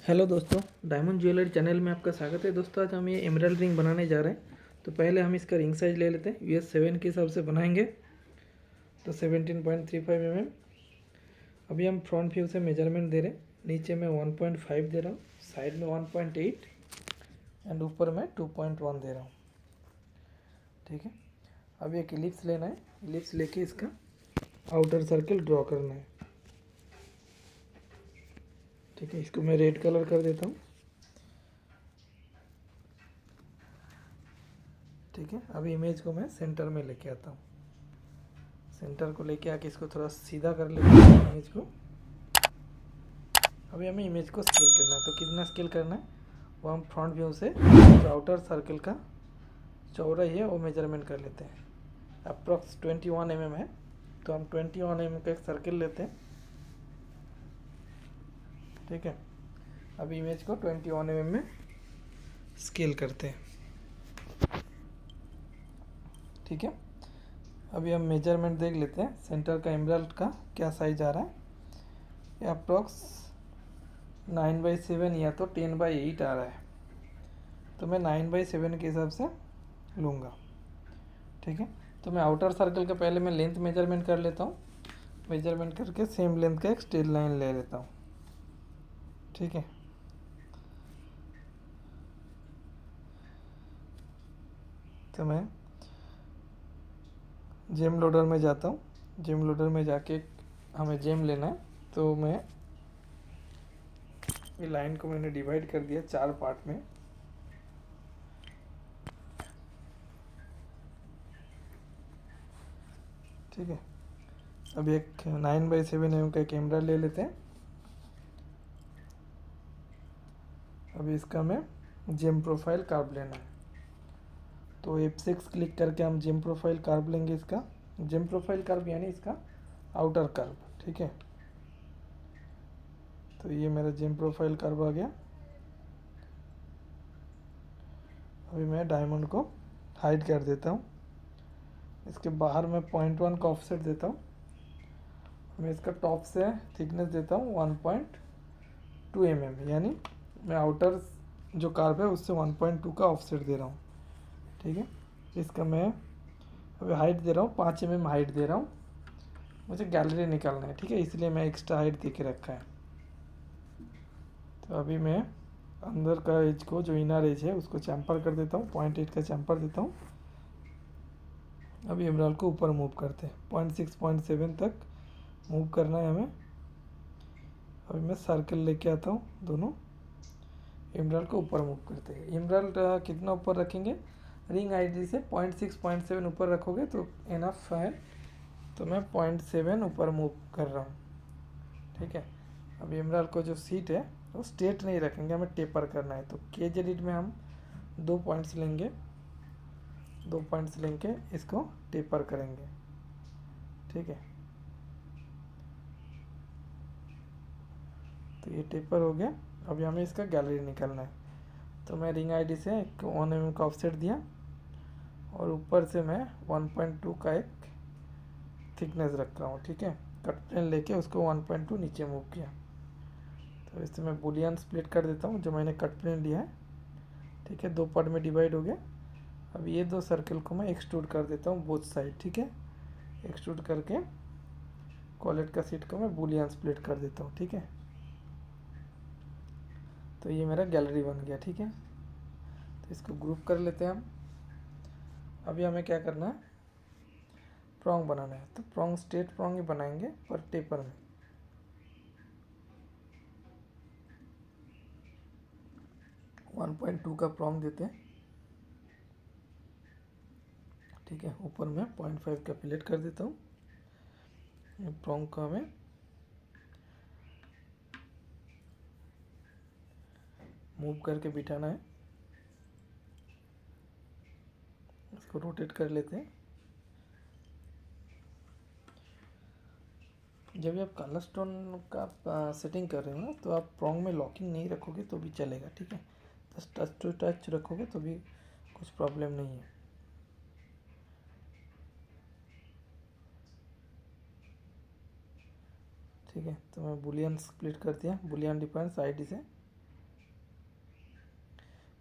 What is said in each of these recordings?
Hello दोस्तों, diamond jewellery channel में आपका स्वागत है। दोस्तों आज हम ये एमराल्ड रिंग बनाने जा रहे हैं। तो पहले हम इसका रिंग साइज ले लेते हैं। US 7 के हिसाब से बनाएंगे तो 17.35 mm। अभी हम फ्रंट व्यू से मेजरमेंट दे रहे हैं। नीचे में 1.5 दे रहा हूँ, साइड में 1.8 एंड ऊपर में 2.1 दे रहा हूँ। ठीक है, अब एक इलिप्स लेना है। इलिप्स लेके इसका आउटर सर्कल ड्रॉ करना है। ठीक है, इसको मैं रेड कलर कर देता हूँ। ठीक है, अभी इमेज को मैं सेंटर में लेके आता हूँ। सेंटर को लेके आके इसको थोड़ा सीधा कर लेते हैं इमेज को। अभी हमें इमेज को स्केल करना है। तो कितना स्केल करना है वो हम फ्रंट व्यू से जो आउटर सर्कल का चौड़ाई है वो मेजरमेंट कर लेते हैं। अप्रॉक्स 21 mm है, तो हम 21 mm का एक सर्कल लेते हैं। ठीक है, अभी इमेज को 21 mm में स्केल करते हैं। ठीक है, अभी हम मेजरमेंट देख लेते हैं सेंटर का एमराल्ड का क्या साइज आ रहा है। ये अप्रॉक्स 9/7 या तो 10/8 आ रहा है, तो मैं 9/7 के हिसाब से लूँगा। ठीक है, तो मैं आउटर सर्कल का पहले मैं लेंथ मेजरमेंट कर लेता हूँ। मेजरमेंट करके सेम लेंथ का एक स्ट्रेट लाइन ले लेता हूँ। ठीक है, तो मैं जेम लोडर में जाता हूँ। जेम लोडर में जाके हमें जेम लेना है, तो मैं ये लाइन को मैंने डिवाइड कर दिया 4 पार्ट में। ठीक है, अब एक 9/7 mm का कैमरा ले लेते हैं। अभी इसका मैं जेम प्रोफाइल कार्व लेना है, तो F6 क्लिक करके हम जेम प्रोफाइल कार्व लेंगे। इसका जेम प्रोफाइल कार्व यानी इसका आउटर कर्व। ठीक है, तो ये मेरा जेम प्रोफाइल कर्व आ गया। अभी मैं डायमंड को हाइड कर देता हूँ। इसके बाहर मैं 0.1 का ऑफसेट देता हूँ। मैं इसका टॉप से थिकनेस देता हूँ 1.2 mm, यानी मैं आउटर जो कर्व है उससे 1.2 का ऑफसेट दे रहा हूँ। ठीक है, इसका मैं अभी हाइट दे रहा हूँ 5 mm हाइट दे रहा हूँ। मुझे गैलरी निकालना है, ठीक है, इसलिए मैं एक्स्ट्रा हाइट दे के रखा है। तो अभी मैं अंदर का एज को, जो इनर एज है, उसको चैम्पर कर देता हूँ। 0.8 का चैम्पर देता हूँ। अभी एमराल्ड को ऊपर मूव करते हैं, 0.6 0.7 तक मूव करना है हमें। अभी मैं सर्कल लेके आता हूँ, दोनों एमराल्ड को ऊपर मूव करते हैं। एमराल्ड कितना ऊपर रखेंगे, रिंग आईडी से 0.6 0.7 ऊपर रखोगे तो इनफ है। तो मैं 0.7 ऊपर मूव कर रहा हूँ। ठीक है, अब एमराल्ड को जो सीट है वो स्ट्रेट नहीं रखेंगे, हमें टेपर करना है। तो केज एडिट में हम 2 पॉइंट्स लेंगे, 2 पॉइंट्स लेके इसको टेपर करेंगे। ठीक है, तो ये टेपर हो गया। अभी हमें इसका गैलरी निकालना है। तो मैं रिंग आईडी से 1 mm का ऑफसेट दिया और ऊपर से मैं 1.2 का एक थिकनेस रख रहा हूँ। ठीक है, कट प्लेन लेके उसको 1.2 नीचे मूव किया। तो इससे मैं बुलियन स्प्लिट कर देता हूँ जो मैंने कट प्लेन लिया है। ठीक है, 2 पार्ट में डिवाइड हो गया। अब ये 2 सर्कल को मैं एक्सट्रूड कर देता हूँ बोथ साइड। ठीक है, एक्सट्रूड करके कॉलेट का सीट को मैं बुलियन स्प्लिट कर देता हूँ। ठीक है, तो ये मेरा गैलरी बन गया। ठीक है, तो इसको ग्रुप कर लेते हैं हम। अभी हमें क्या करना है, प्रॉन्ग बनाना है। तो प्रॉन्ग स्ट्रेट प्रॉन्ग ही बनाएंगे पर टेपर में। 1.2 का प्रॉन्ग देते हैं। ठीक है, ऊपर मैं 0.5 का प्लेट कर देता हूँ। प्रॉन्ग को हमें मूव करके बिठाना है। इसको रोटेट कर लेते हैं। जब भी आप कलर स्टोन का सेटिंग कर रहे हो ना, तो आप प्रॉन्ग में लॉकिंग नहीं रखोगे तो भी चलेगा। ठीक है, बस टच टू टच रखोगे तो भी कुछ प्रॉब्लम नहीं है। ठीक है, तो मैं बुलियन स्प्लिट कर दिया, बुलियन डिफरेंस आईडी से।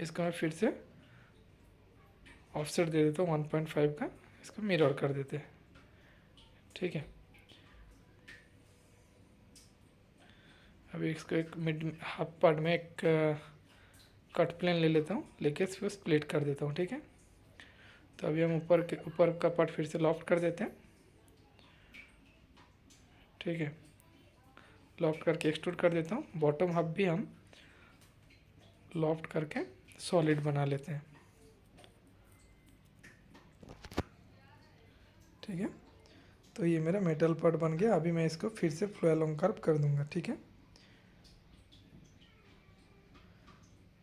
इसको मैं फिर से ऑफसेट दे देता हूँ 1.5 का, इसको मिरर कर देते हैं। ठीक है, अभी इसको एक मिड हाफ पार्ट में एक कट प्लेन ले लेता हूँ, लेके इसको स्प्लिट कर देता हूँ। ठीक है, तो अभी हम ऊपर का पार्ट फिर से लॉफ्ट कर देते हैं। ठीक है, लॉफ्ट करके एक्सट्रूड कर देता हूँ। बॉटम हाफ भी हम लॉफ्ट करके सॉलिड बना लेते हैं। ठीक है, तो ये मेरा मेटल पार्ट बन गया। अभी मैं इसको फिर से फ्लो अलोंग कर्व कर दूंगा। ठीक है,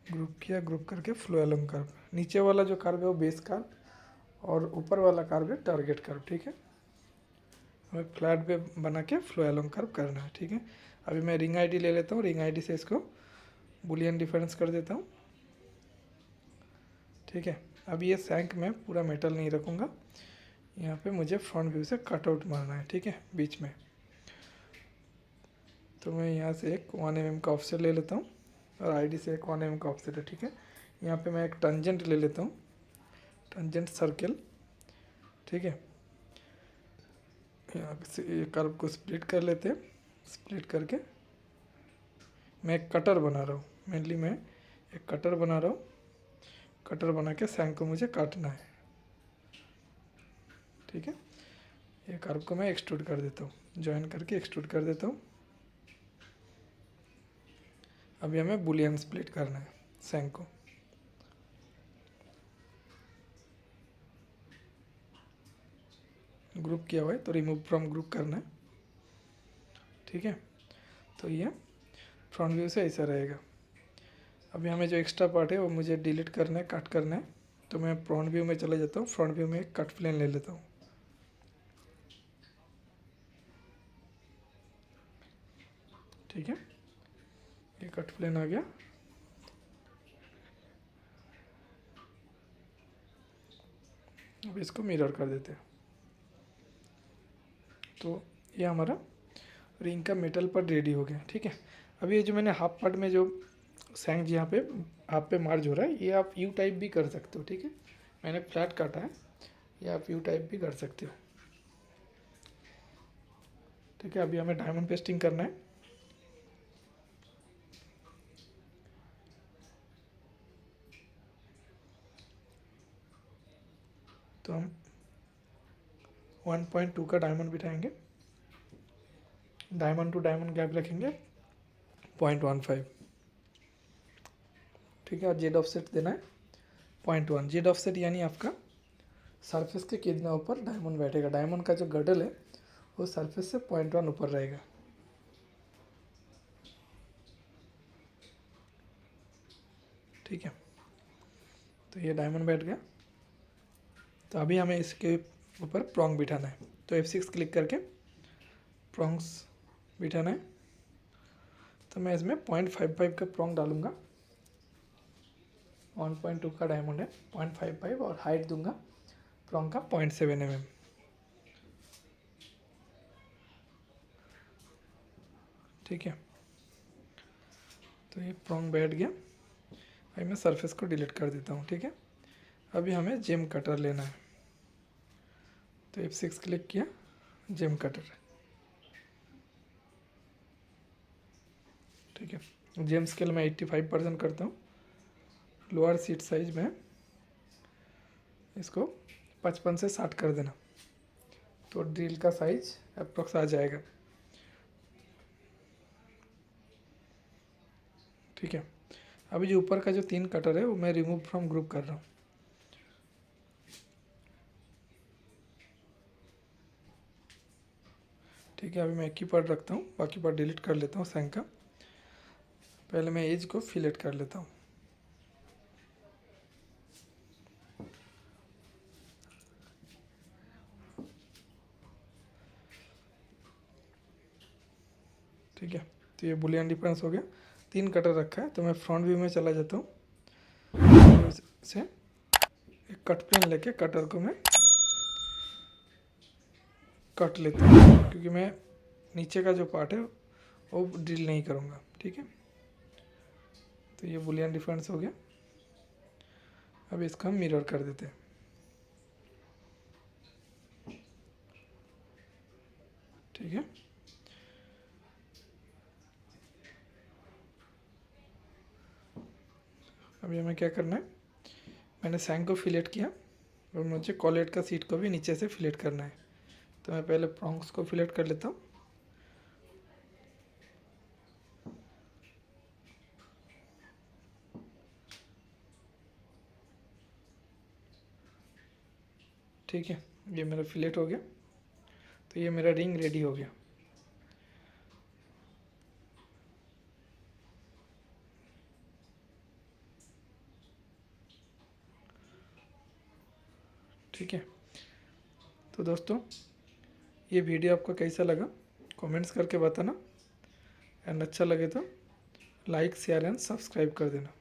ग्रुप किया, ग्रुप करके फ्लो अलोंग कर्व। नीचे वाला जो कर्व है वो बेस कर्व और ऊपर वाला कर्व है टारगेट कर्व। ठीक है, हमें फ्लैट पे बना के फ्लो अलोंग कर्व करना है। ठीक है, अभी मैं रिंग आईडी ले लेता हूँ, रिंग आईडी से इसको बुलियन डिफरेंस कर देता हूँ। ठीक है, अभी ये सैंक में पूरा मेटल नहीं रखूँगा, यहाँ पे मुझे फ्रंट व्यू से कटआउट मारना है। ठीक है, बीच में, तो मैं यहाँ से एक 1 mm का ऑफसेट ले लेता हूँ और आईडी से एक 1 mm का ऑफसेट है। ठीक है, यहाँ पे मैं एक टेंजेंट ले लेता हूँ, टेंजेंट सर्कल। ठीक है, यहाँ से कर्व को स्प्लिट कर लेते हैं। स्प्लिट करके मैं एक कटर बना रहा हूँ, मेनली मैं एक कटर बना रहा हूँ। कटर बना के सैंक को मुझे काटना है। ठीक है, ये कर्व को मैं एक्सट्रूड कर देता हूँ, ज्वाइन करके एक्सट्रूड कर देता हूँ। अभी हमें बुलियन स्प्लिट करना है सैंक को। ग्रुप किया हुआ है तो रिमूव फ्रॉम ग्रुप करना है। ठीक है, तो ये फ्रंट व्यू से ऐसा रहेगा। अभी हमें जो एक्स्ट्रा पार्ट है वो मुझे डिलीट करना है, कट करना है। तो मैं फ्रंट व्यू में चला जाता हूँ, फ्रंट व्यू में एक कट प्लेन ले लेता हूँ। ठीक है, ये कट प्लेन आ गया। अब इसको मिरर कर देते हैं। तो ये हमारा रिंग का मेटल पार्ट रेडी हो गया। ठीक है, अभी ये जो मैंने हाफ पार्ट में जो सैंक यहाँ पे हाफ पे मार्ज हो रहा है, ये आप यू टाइप भी कर सकते हो। ठीक है, मैंने फ्लैट काटा है, ये आप यू टाइप भी कर सकते हो। ठीक है, अभी हमें डायमंड पेस्टिंग करना है। तो हम 1.2 का डायमंड बिठाएंगे, डायमंड टू डायमंड गैप रखेंगे 0.15। ठीक है, और जेड ऑफसेट देना है 0.1। जेड ऑफसेट यानी आपका सरफेस के कितना ऊपर डायमंड बैठेगा, डायमंड का जो गडल है वो सरफेस से 0.1 ऊपर रहेगा। ठीक है, तो ये डायमंड बैठ गया। तो अभी हमें इसके ऊपर प्रॉन्ग बिठाना है। तो F6 क्लिक करके प्रॉन्ग्स बिठाना है। तो मैं इसमें 0.55 का प्रॉन्ग डालूंगा। 1.2 का डायमंड है, 0.55 और हाइट दूंगा प्रॉन्ग का 0.7 mm। ठीक है, तो ये प्रॉन्ग बैठ गया। अभी मैं सरफेस को डिलीट कर देता हूँ। ठीक है, अभी हमें जेम कटर लेना है। तो F6 क्लिक किया, जेम कटर। ठीक है, जेम स्केल में 85% करता हूँ। लोअर सीट साइज में इसको 55 से 60 कर देना, तो ड्रिल का साइज अप्रोक्स आ जाएगा। ठीक है, अभी जो ऊपर का जो 3 कटर है वो मैं रिमूव फ्रॉम ग्रुप कर रहा हूँ। ठीक है, अभी मैं एक ही पार्ट रखता हूँ, बाकी पार्ट डिलीट कर लेता हूँ सैंक का। पहले मैं एज को फिलेट कर लेता हूँ। ठीक है, तो ये बुलियन डिफरेंस हो गया। 3 कटर रखा है, तो मैं फ्रंट व्यू में चला जाता हूँ। से एक कट प्लेन लेके कटर को मैं कट लेता हूँ, क्योंकि मैं नीचे का जो पार्ट है वो ड्रिल नहीं करूँगा। ठीक है, तो ये बुलियन डिफरेंस हो गया। अब इसको हम मिरर कर देते हैं। ठीक है, अभी हमें क्या करना है, मैंने सैंग को फिलेट किया और मुझे कॉलेट का सीट को भी नीचे से फिलेट करना है। तो मैं पहले प्रॉन्ग्स को फिलेट कर लेता हूँ। ठीक है, ये मेरा फिलेट हो गया। तो ये मेरा रिंग रेडी हो गया। ठीक है, तो दोस्तों ये वीडियो आपको कैसा लगा कमेंट्स करके बताना, एंड अच्छा लगे तो लाइक शेयर एंड सब्सक्राइब कर देना।